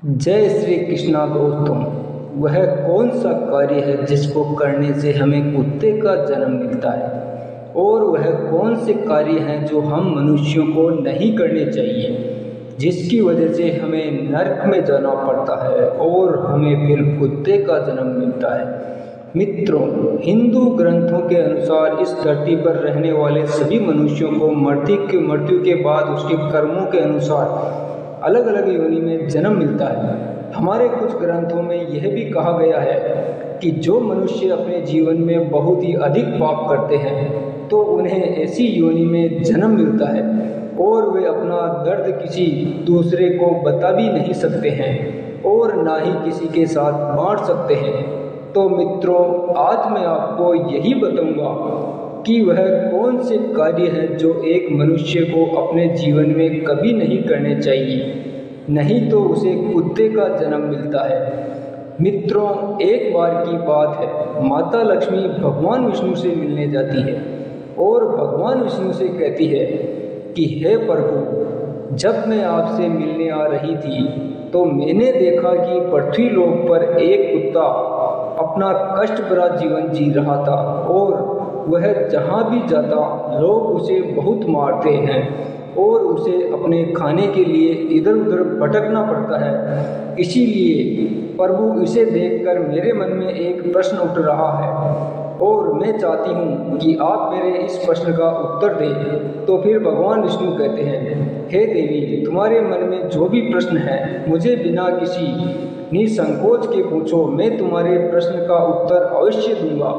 जय श्री कृष्णा दोस्तों। वह कौन सा कार्य है जिसको करने से हमें कुत्ते का जन्म मिलता है, और वह कौन से कार्य हैं जो हम मनुष्यों को नहीं करने चाहिए, जिसकी वजह से हमें नरक में जाना पड़ता है और हमें फिर कुत्ते का जन्म मिलता है। मित्रों, हिंदू ग्रंथों के अनुसार इस धरती पर रहने वाले सभी मनुष्यों को मृत्यु के बाद उसके कर्मों के अनुसार अलग अलग योनि में जन्म मिलता है। हमारे कुछ ग्रंथों में यह भी कहा गया है कि जो मनुष्य अपने जीवन में बहुत ही अधिक पाप करते हैं तो उन्हें ऐसी योनि में जन्म मिलता है और वे अपना दर्द किसी दूसरे को बता भी नहीं सकते हैं और ना ही किसी के साथ बांट सकते हैं। तो मित्रों, आज मैं आपको यही बताऊंगा कि वह कौन से कार्य हैं जो एक मनुष्य को अपने जीवन में कभी नहीं करने चाहिए, नहीं तो उसे कुत्ते का जन्म मिलता है। मित्रों, एक बार की बात है, माता लक्ष्मी भगवान विष्णु से मिलने जाती है और भगवान विष्णु से कहती है कि हे प्रभु, जब मैं आपसे मिलने आ रही थी तो मैंने देखा कि पृथ्वी लोक पर एक कुत्ता अपना कष्ट भरा जीवन जी रहा था और वह जहाँ भी जाता लोग उसे बहुत मारते हैं और उसे अपने खाने के लिए इधर उधर भटकना पड़ता है। इसीलिए प्रभु, इसे देखकर मेरे मन में एक प्रश्न उठ रहा है और मैं चाहती हूँ कि आप मेरे इस प्रश्न का उत्तर दें। तो फिर भगवान विष्णु कहते हैं, हे देवी, तुम्हारे मन में जो भी प्रश्न है मुझे बिना किसी निसंकोच के पूछो, मैं तुम्हारे प्रश्न का उत्तर अवश्य दूंगा।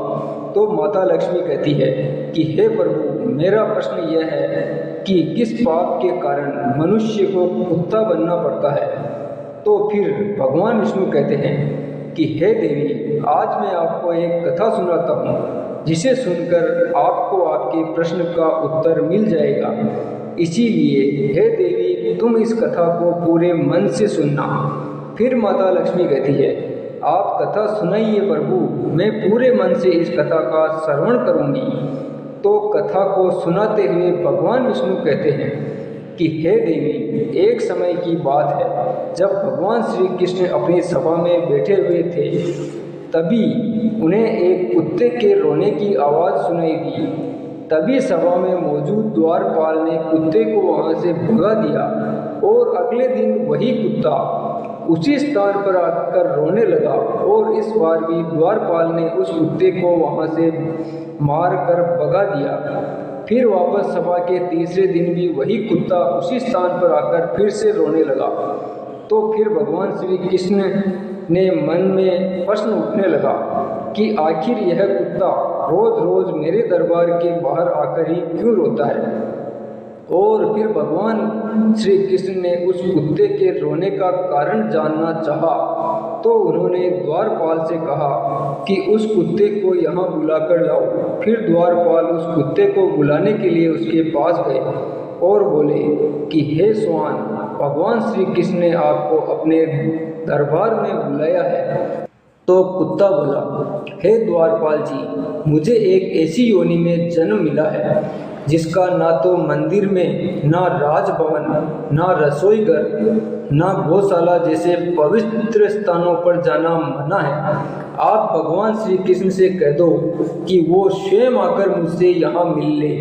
तो माता लक्ष्मी कहती है कि हे प्रभु, मेरा प्रश्न यह है कि किस पाप के कारण मनुष्य को कुत्ता बनना पड़ता है। तो फिर भगवान विष्णु कहते हैं कि हे देवी, आज मैं आपको एक कथा सुनाता हूँ जिसे सुनकर आपको आपके प्रश्न का उत्तर मिल जाएगा। इसीलिए हे देवी, तुम इस कथा को पूरे मन से सुनना। फिर माता लक्ष्मी कहती है, आप कथा सुनाइए प्रभु, मैं पूरे मन से इस कथा का श्रवण करूंगी। तो कथा को सुनाते हुए भगवान विष्णु कहते हैं कि हे देवी, एक समय की बात है, जब भगवान श्री कृष्ण अपनी सभा में बैठे हुए थे, तभी उन्हें एक कुत्ते के रोने की आवाज़ सुनाई दी। तभी सभा में मौजूद द्वारपाल ने कुत्ते को वहाँ से भगा दिया और अगले दिन वही कुत्ता उसी स्थान पर आकर रोने लगा और इस बार भी द्वारपाल ने उस कुत्ते को वहाँ से मार कर भगा दिया। फिर वापस सभा के तीसरे दिन भी वही कुत्ता उसी स्थान पर आकर फिर से रोने लगा। तो फिर भगवान श्री कृष्ण ने मन में प्रश्न उठने लगा कि आखिर यह कुत्ता रोज रोज मेरे दरबार के बाहर आकर ही क्यों रोता है। और फिर भगवान श्री कृष्ण ने उस कुत्ते के रोने का कारण जानना चाहा। तो उन्होंने द्वारपाल से कहा कि उस कुत्ते को यहाँ बुलाकर लाओ। फिर द्वारपाल उस कुत्ते को बुलाने के लिए उसके पास गए और बोले कि हे स्वान, भगवान श्री कृष्ण ने आपको अपने दरबार में बुलाया है। तो कुत्ता बोला, हे द्वारपाल जी, मुझे एक ऐसी योनि में जन्म मिला है जिसका ना तो मंदिर में, ना राजभवन, ना रसोईघर, ना गौशाला जैसे पवित्र स्थानों पर जाना मना है। आप भगवान श्री कृष्ण से कह दो कि वो स्वयं आकर मुझसे यहाँ मिल ले।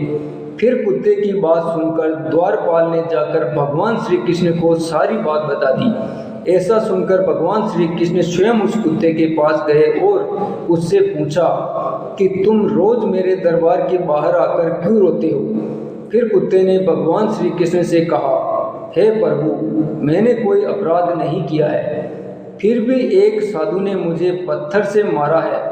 फिर कुत्ते की बात सुनकर द्वारपाल ने जाकर भगवान श्री कृष्ण को सारी बात बता दी। ऐसा सुनकर भगवान श्री कृष्ण स्वयं उस कुत्ते के पास गए और उससे पूछा कि तुम रोज मेरे दरबार के बाहर आकर क्यों रोते हो। फिर कुत्ते ने भगवान श्री कृष्ण से कहा, हे प्रभु, मैंने कोई अपराध नहीं किया है, फिर भी एक साधु ने मुझे पत्थर से मारा है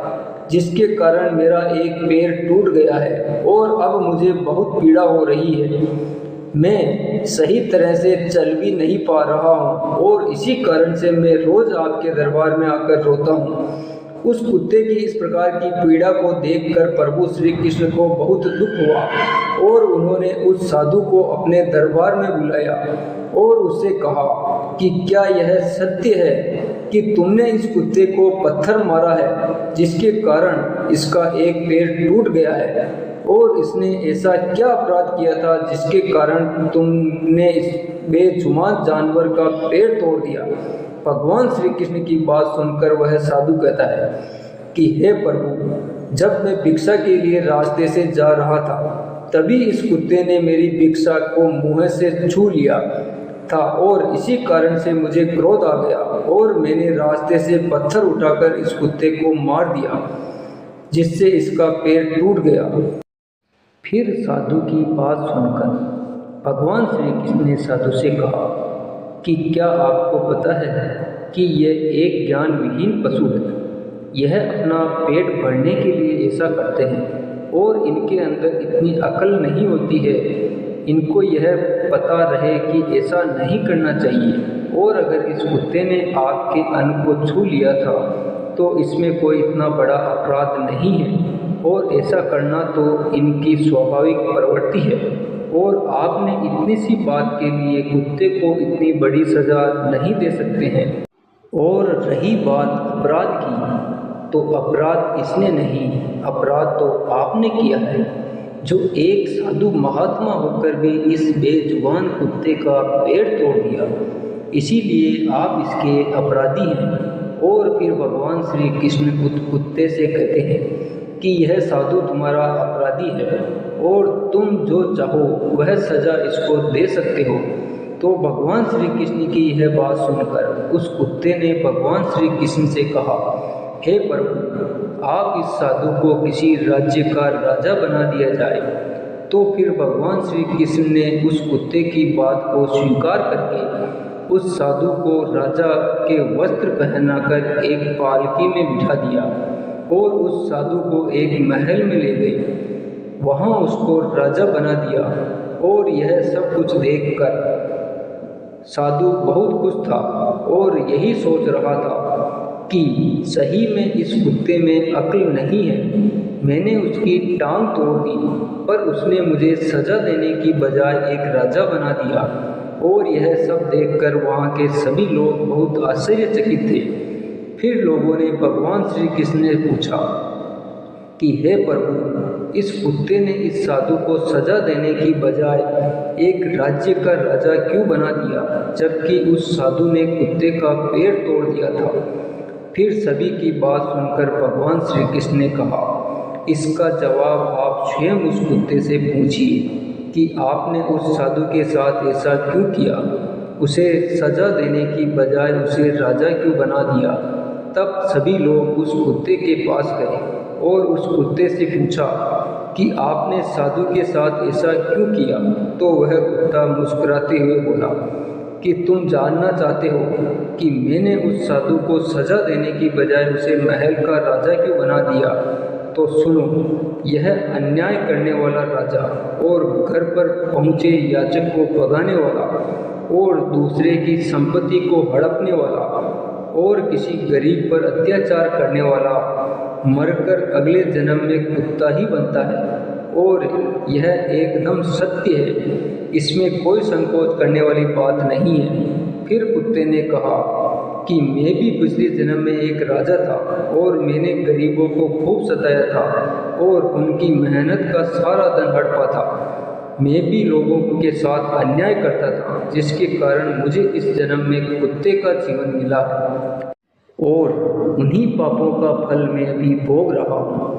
जिसके कारण मेरा एक पैर टूट गया है और अब मुझे बहुत पीड़ा हो रही है। मैं सही तरह से चल भी नहीं पा रहा हूँ और इसी कारण से मैं रोज आपके दरबार में आकर रोता हूँ। उस कुत्ते की इस प्रकार की पीड़ा को देखकर प्रभु श्री कृष्ण को बहुत दुख हुआ और उन्होंने उस साधु को अपने दरबार में बुलाया और उससे कहा कि क्या यह सत्य है कि तुमने इस कुत्ते को पत्थर मारा है जिसके कारण इसका एक पैर टूट गया है, और इसने ऐसा क्या अपराध किया था जिसके कारण तुमने इस बेजुबान जानवर का पैर तोड़ दिया। भगवान श्री कृष्ण की बात सुनकर वह साधु कहता है कि हे प्रभु, जब मैं भिक्षा के लिए रास्ते से जा रहा था तभी इस कुत्ते ने मेरी भिक्षा को मुंह से छू लिया था और इसी कारण से मुझे क्रोध आ गया और मैंने रास्ते से पत्थर उठाकर इस कुत्ते को मार दिया, जिससे इसका पैर टूट गया। फिर साधु की बात सुनकर भगवान श्री कृष्ण ने साधु से कहा कि क्या आपको पता है कि यह एक ज्ञान विहीन पशु है। यह अपना पेट भरने के लिए ऐसा करते हैं और इनके अंदर इतनी अकल नहीं होती है। इनको यह पता रहे कि ऐसा नहीं करना चाहिए और अगर इस कुत्ते ने आपके अन्न को छू लिया था तो इसमें कोई इतना बड़ा अपराध नहीं है और ऐसा करना तो इनकी स्वाभाविक प्रवृत्ति है और आपने इतनी सी बात के लिए कुत्ते को इतनी बड़ी सज़ा नहीं दे सकते हैं। और रही बात अपराध की, तो अपराध इसने नहीं, अपराध तो आपने किया है, जो एक साधु महात्मा होकर भी इस बेजुबान कुत्ते का पैर तोड़ दिया, इसीलिए आप इसके अपराधी हैं। और फिर भगवान श्री कृष्ण कुत्ते से कहते हैं कि यह साधु तुम्हारा अपराधी है और तुम जो चाहो वह सज़ा इसको दे सकते हो। तो भगवान श्री कृष्ण की यह बात सुनकर उस कुत्ते ने भगवान श्री कृष्ण से कहा, हे प्रभु, आप इस साधु को किसी राज्य का राजा बना दिया जाए। तो फिर भगवान श्री कृष्ण ने उस कुत्ते की बात को स्वीकार करके उस साधु को राजा के वस्त्र पहनाकर एक पालकी में बिठा दिया और उस साधु को एक महल में ले गए, वहाँ उसको राजा बना दिया। और यह सब कुछ देखकर साधु बहुत खुश था और यही सोच रहा था कि सही में इस कुत्ते में अक्ल नहीं है। मैंने उसकी टांग तोड़ दी पर उसने मुझे सज़ा देने की बजाय एक राजा बना दिया। और यह सब देखकर वहाँ के सभी लोग बहुत आश्चर्यचकित थे। फिर लोगों ने भगवान श्री कृष्ण से पूछा कि हे प्रभु, इस कुत्ते ने इस साधु को सज़ा देने की बजाय एक राज्य का राजा क्यों बना दिया, जबकि उस साधु ने कुत्ते का पैर तोड़ दिया था। फिर सभी की बात सुनकर भगवान श्री कृष्ण ने कहा, इसका जवाब आप स्वयं उस कुत्ते से पूछिए कि आपने उस साधु के साथ ऐसा क्यों किया, उसे सज़ा देने की बजाय उसे राजा क्यों बना दिया। तब सभी लोग उस कुत्ते के पास गए और उस कुत्ते से पूछा कि आपने साधु के साथ ऐसा क्यों किया। तो वह कुत्ता मुस्कुराते हुए बोला कि तुम जानना चाहते हो कि मैंने उस साधु को सज़ा देने की बजाय उसे महल का राजा क्यों बना दिया। तो सुनो, यह अन्याय करने वाला राजा और घर पर पहुँचे याचक को भगाने वाला और दूसरे की संपत्ति को हड़पने वाला और किसी गरीब पर अत्याचार करने वाला मरकर अगले जन्म में कुत्ता ही बनता है। और यह एकदम सत्य है, इसमें कोई संकोच करने वाली बात नहीं है। फिर कुत्ते ने कहा कि मैं भी पिछले जन्म में एक राजा था और मैंने गरीबों को खूब सताया था और उनकी मेहनत का सारा धन हड़पा था। मैं भी लोगों के साथ अन्याय करता था, जिसके कारण मुझे इस जन्म में कुत्ते का जीवन मिला है और उन्हीं पापों का फल मैं अभी भोग रहा हूँ।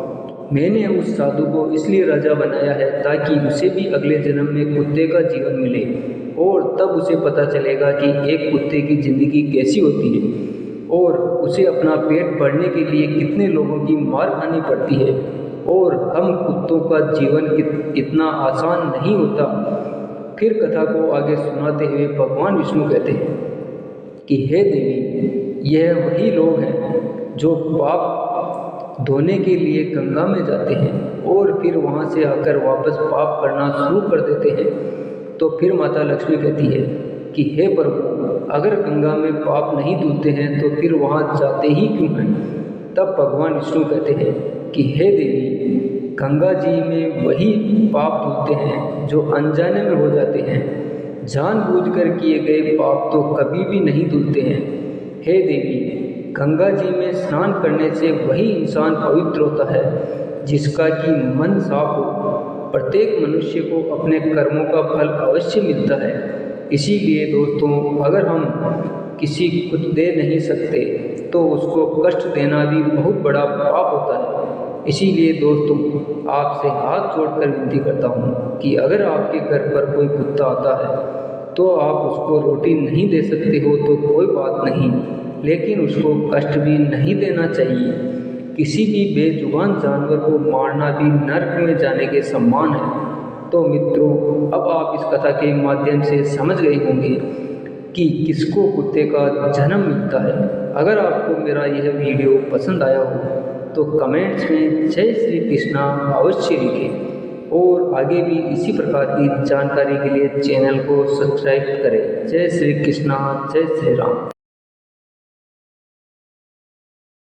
मैंने उस साधु को इसलिए राजा बनाया है ताकि उसे भी अगले जन्म में कुत्ते का जीवन मिले और तब उसे पता चलेगा कि एक कुत्ते की ज़िंदगी कैसी होती है और उसे अपना पेट भरने के लिए कितने लोगों की मार खानी पड़ती है। और हम कुत्तों का जीवन इतना आसान नहीं होता। फिर कथा को आगे सुनाते हुए भगवान विष्णु कहते हैं कि हे देवी, यह वही लोग हैं जो पाप धोने के लिए गंगा में जाते हैं और फिर वहाँ से आकर वापस पाप करना शुरू कर देते हैं। तो फिर माता लक्ष्मी कहती है कि हे प्रभु, अगर गंगा में पाप नहीं धुलते हैं तो फिर वहाँ जाते ही क्यों हैं। तब भगवान विष्णु कहते हैं कि हे देवी, गंगा जी में वही पाप धुलते हैं जो अनजाने में हो जाते हैं। जानबूझकर किए गए पाप तो कभी भी नहीं धुलते हैं। हे देवी, गंगा जी में स्नान करने से वही इंसान पवित्र होता है जिसका कि मन साफ हो। प्रत्येक मनुष्य को अपने कर्मों का फल अवश्य मिलता है। इसीलिए दोस्तों, अगर हम किसी को दे नहीं सकते तो उसको कष्ट देना भी बहुत बड़ा पाप होता है। इसीलिए दोस्तों, आपसे हाथ जोड़कर विनती करता हूँ कि अगर आपके घर पर कोई कुत्ता आता है तो आप उसको रोटी नहीं दे सकते हो तो कोई बात नहीं, लेकिन उसको कष्ट भी नहीं देना चाहिए। किसी भी बेजुबान जानवर को मारना भी नरक में जाने के समान है। तो मित्रों, अब आप इस कथा के माध्यम से समझ गए होंगे कि किसको कुत्ते का जन्म मिलता है। अगर आपको मेरा यह वीडियो पसंद आया हो तो कमेंट्स में जय श्री कृष्णा अवश्य लिखें और आगे भी इसी प्रकार की जानकारी के लिए चैनल को सब्सक्राइब करें। जय श्री कृष्णा, जय श्री राम।